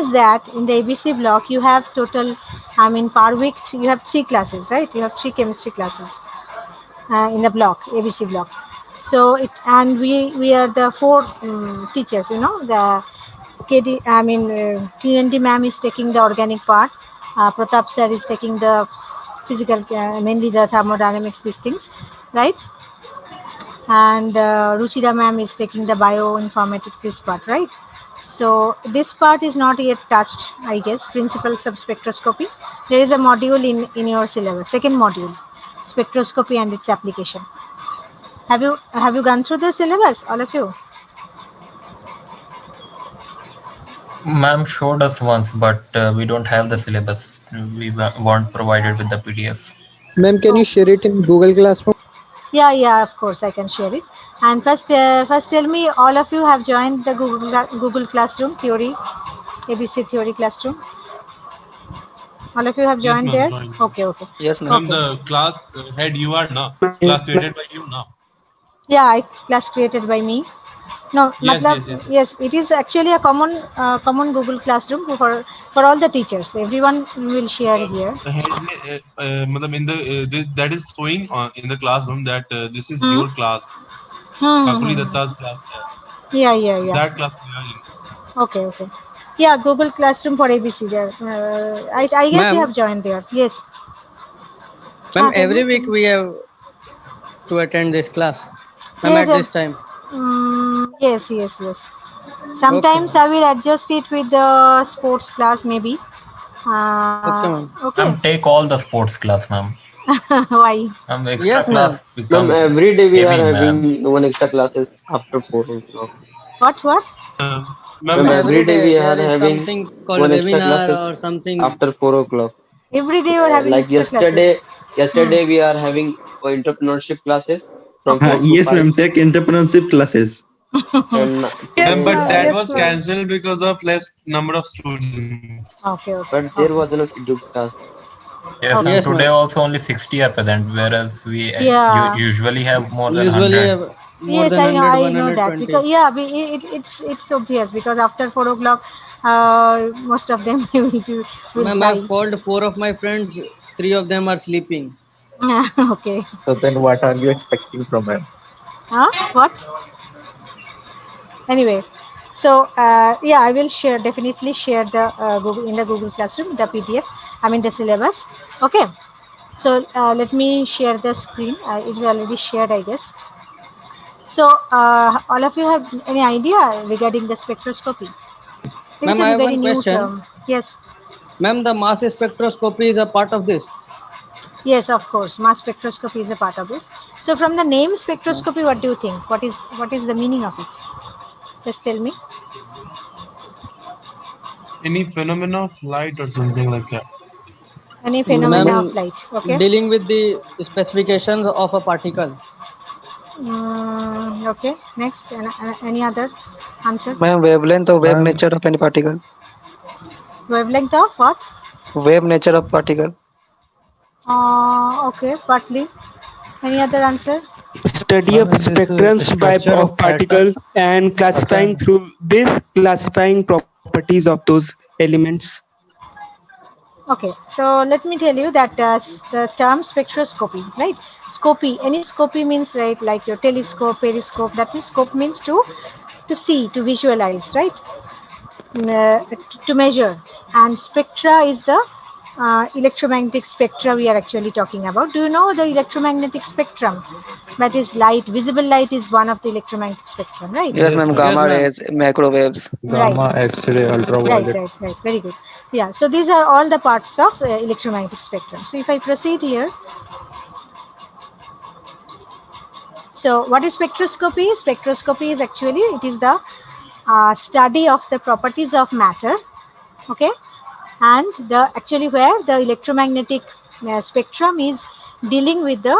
is that in the ABC block, you have total, I mean, per week, you have 3 classes, right? You have 3 chemistry classes in the block, ABC block. So and we are the 4 teachers, the KD, I mean, TND ma'am is taking the organic part, Pratap sir is taking the physical, mainly the thermodynamics, these things, right? And Ruchira ma'am is taking the bioinformatics, this part, right? So this part is not yet touched, I guess, principles of spectroscopy. There is a module in your syllabus, second module, spectroscopy and its application. Have you gone through the syllabus, all of you? Ma'am showed us once, but we don't have the syllabus. We weren't provided with the PDF. Ma'am, can you Oh, share it in Google Classroom? yeah, of course I can share it. And first tell me, all of you have joined the Google Classroom theory, ABC theory classroom. All of you have Yes, joined ma'am, there. join. Okay, okay, Yes, ma'am. Ma'am, okay. the class head you are now. Class created by you now. Yeah, class created by me. No, Yes, matlab, yes, yes, yes. yes, it is actually a common Google Classroom for all the teachers. Everyone will share here. Head matlab in the that is showing in the classroom that this is Hmm. your class. Kakuli Hmm. Datta's class. Yeah. That class we are in. Okay. Yeah, Google Classroom for ABC there. I guess you Ma'am, have joined there. Yes. ma'am, Tell me. every week we have to attend this class. Ma'am, Yes. at this time. Yes. Okay, Sometimes ma'am. I will adjust it with the sports class, maybe. Okay, ma'am. Okay. Ma'am, take all the sports class, ma'am. Why? Ma'am, the extra Yes, ma'am. class Ma'am, become every day we are heavy, ma'am. having one extra classes after 4 o'clock. What? Ma'am, Ma'am, Ma'am, every every day day we are there is having something called one extra classes webinar or something. after 4 o'clock. Every day you are having Like extra classes. Hmm. yesterday we are having entrepreneurship classes from Okay. 4 to Yes, 5, ma'am. Take entrepreneurship classes. and ma'am, today we but are that Yes, was ma'am. cancelled because of less number of students. but there Okay. wasn't a scheduled class. Yes, ma'am. Yes, Okay. Today ma'am. also only 60 are present, whereas we Yeah. usually have more than Usually 100. more Yes, than 100, I know that 120. because yeah, it's obvious because after 4 o'clock, most of them will Ma'am, fly. I've called 4 of my friends. 3 of them are sleeping. Okay. So then what are you expecting from him? Huh? What? Anyway, so yeah, I will definitely share the Google in the Google Classroom the PDF. I mean the syllabus. Okay. So let me share the screen. It's already shared, I guess. So all of you have any idea regarding the spectroscopy? It is Ma'am, a I have very one new question. term. Yes. Ma'am, the mass spectroscopy is a part of this. Yes, of course. Mass spectroscopy is a part of this. So, from the name spectroscopy, what do you think? What is the meaning of it? Just tell me. Any phenomena of light or something like that. Any phenomena of Ma'am, light. Okay. dealing with the specifications of a particle. Okay. Next, any other answer? Ma'am, wavelength or wave Ma'am, nature of any particle. Wavelength of what? Wave nature of particle. Okay. Partly. Any other answer? Study ma'am, of it is spectrum a type structure of of particle atoms. and classifying Atom. through this classifying properties of those elements. Okay, so let me tell you that the term spectroscopy, right? Scopy, any scopy means right, like your telescope, periscope. That means scope means to see, to visualize, right? To measure. And spectra is the electromagnetic spectra we are actually talking about. Do you know the electromagnetic spectrum? That is light. Visible light is one of the electromagnetic spectrum, right? Yes, Yes, ma'am. ma'am. Yes, Gamma ma'am. rays, microwaves. Right. Gamma, X-ray, ultraviolet. Right. Very good. Yeah. So these are all the parts of electromagnetic spectrum. So if I proceed here, so what is spectroscopy? Spectroscopy is actually it is the study of the properties of matter. Okay, and the actually where the electromagnetic spectrum is dealing with the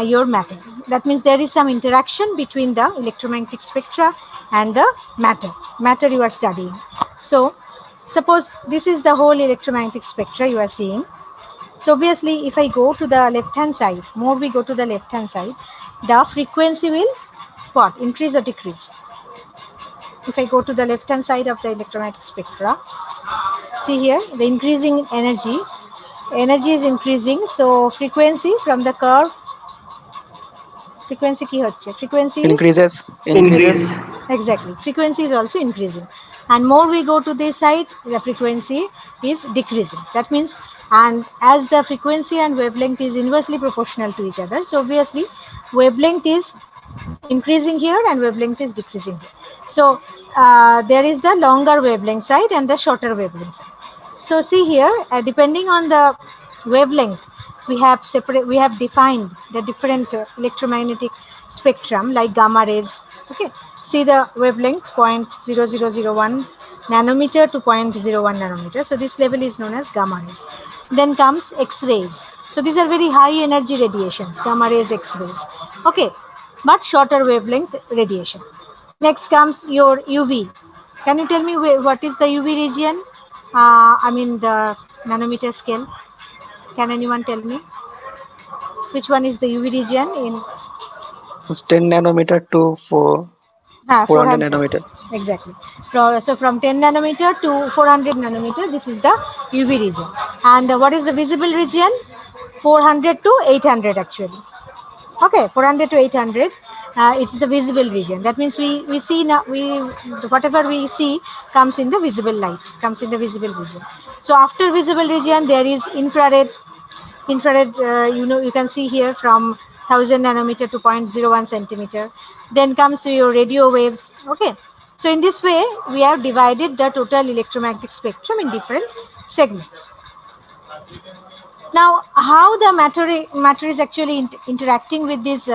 your matter. That means there is some interaction between the electromagnetic spectra and the matter you are studying. So suppose this is the whole electromagnetic spectra you are seeing. So obviously if I go to the left hand side, more we go to the left hand side, the frequency will what, increase or decrease? If I go to the left hand side of the electromagnetic spectra, see here, the increasing energy. Energy is increasing, so frequency from the curve, frequency ki hocche? Frequency is Increases. exactly. Frequency is also increasing. And more we go to this side, the frequency is decreasing. That means, and as the frequency and wavelength is inversely proportional to each other, so obviously wavelength is increasing here and wavelength is decreasing here. So there is the longer wavelength side and the shorter wavelength side. So see here, depending on the wavelength, we have defined the different electromagnetic spectrum like gamma rays. Okay, see the wavelength 0.0001 nanometer to 0.01 nanometer. So this level is known as gamma rays. Then comes X-rays. So these are very high energy radiations, gamma rays, X-rays. Okay, but shorter wavelength radiation. Next comes your UV. Can you tell me what is the UV region? I mean the nanometer scale. Can anyone tell me? Which one is the UV region in? It's 10 nanometer to 400 nanometer. Exactly. So from 10 nanometer to 400 nanometer, this is the UV region. And what is the visible region? 400 to 800 actually. Okay, 400 to 800. It's the visible region. That means we see now, whatever we see comes in the visible light, comes in the visible region. So after visible region, there is infrared. Infrared, you can see here from 1000 nanometer to 0.01 centimeter. Then comes your radio waves. Okay, so in this way we have divided the total electromagnetic spectrum in different segments. Now, how the matter is actually interacting with this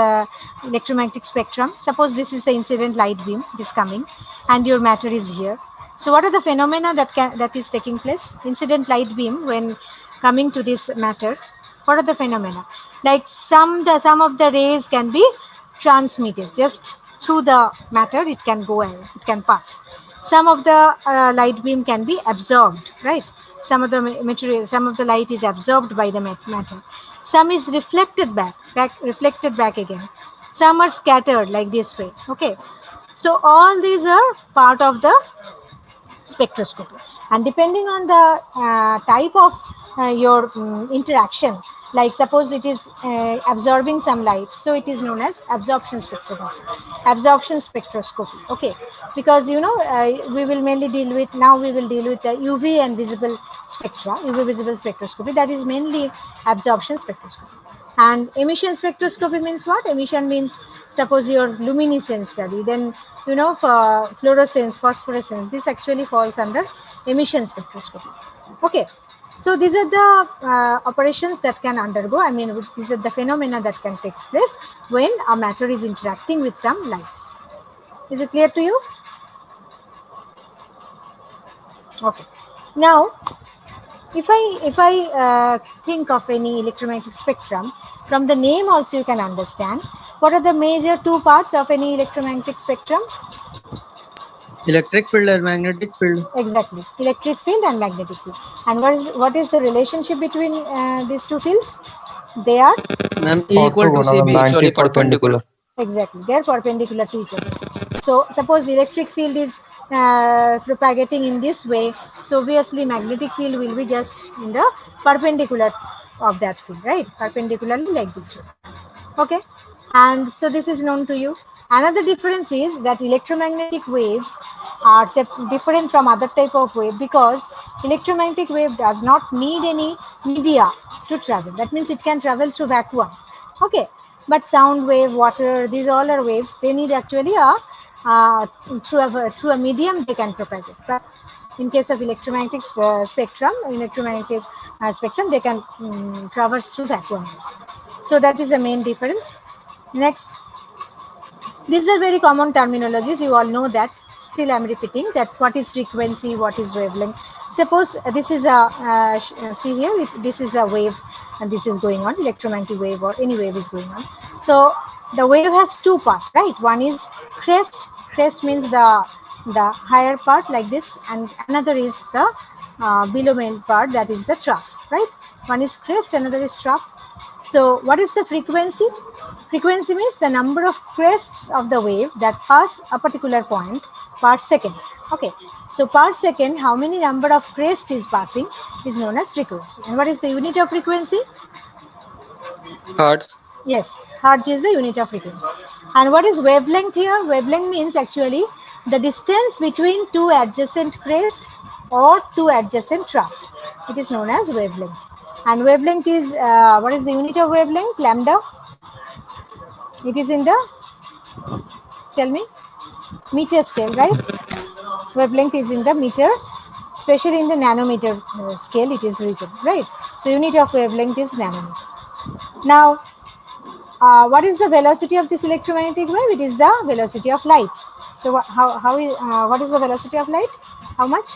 electromagnetic spectrum? Suppose this is the incident light beam, it is coming, and your matter is here. So, what are the phenomena that is taking place? Incident light beam, when coming to this matter, what are the phenomena? Like some of the rays can be transmitted just through the matter. It can go and it can pass. Some of the light beam can be absorbed, right? Some of the material, some of the light is absorbed by the matter. Some is reflected back again. Some are scattered like this way. Okay, so all these are part of the spectroscopy, and depending on the type of your interaction, like suppose it is absorbing some light, so it is known as absorption spectroscopy. Okay, because we will mainly deal with the UV and visible spectra, UV visible spectroscopy, that is mainly absorption spectroscopy. And emission spectroscopy means what? Emission means, suppose your luminescence study, then for fluorescence, phosphorescence, this actually falls under emission spectroscopy. Okay, so these are the operations that can undergo, I mean these are the phenomena that can take place when a matter is interacting with some lights. Is it clear to you? Okay, now if I think of any electromagnetic spectrum, from the name also you can understand what are the major two parts of any electromagnetic spectrum. Electric field and magnetic field. Exactly, electric field and magnetic field. And what is the relationship between these two fields? They are Equal to CB. Actually perpendicular. Exactly, they are perpendicular to each other. So suppose electric field is propagating in this way, so obviously magnetic field will be just in the perpendicular of that field, right? Perpendicularly like this way. Okay, and so this is known to you. Another difference is that electromagnetic waves are different from other type of wave, because electromagnetic wave does not need any media to travel. That means it can travel through vacuum. Okay, but sound wave, water, these all are waves. They need actually through a medium they can propagate. But in case of electromagnetic spectrum, they can traverse through vacuum also. So that is the main difference. Next, these are very common terminologies. You all know that. Still, I am repeating that what is frequency, what is wavelength. Suppose this is a see here. This is a wave, and this is going on, electromagnetic wave or any wave is going on. So the wave has two parts, right? One is crest. Crest means the higher part like this, and another is the below main part, that is the trough, right? One is crest, another is trough. So what is the frequency? Frequency means the number of crests of the wave that pass a particular point per second. Okay, So per second, how many number of crest is passing is known as frequency. And what is the unit of frequency? Hertz. Yes, hertz is the unit of frequency. And what is wavelength here? Wavelength means actually the distance between two adjacent crest or two adjacent trough. It is known as wavelength. And wavelength is, what is the unit of wavelength? Lambda. It is in the, tell me, meter scale, right? Wavelength is in the meter, especially in the nanometer scale it is written, right? So unit of wavelength is nanometer. Now, what is the velocity of this electromagnetic wave? It is the velocity of light. So what is the velocity of light? How much?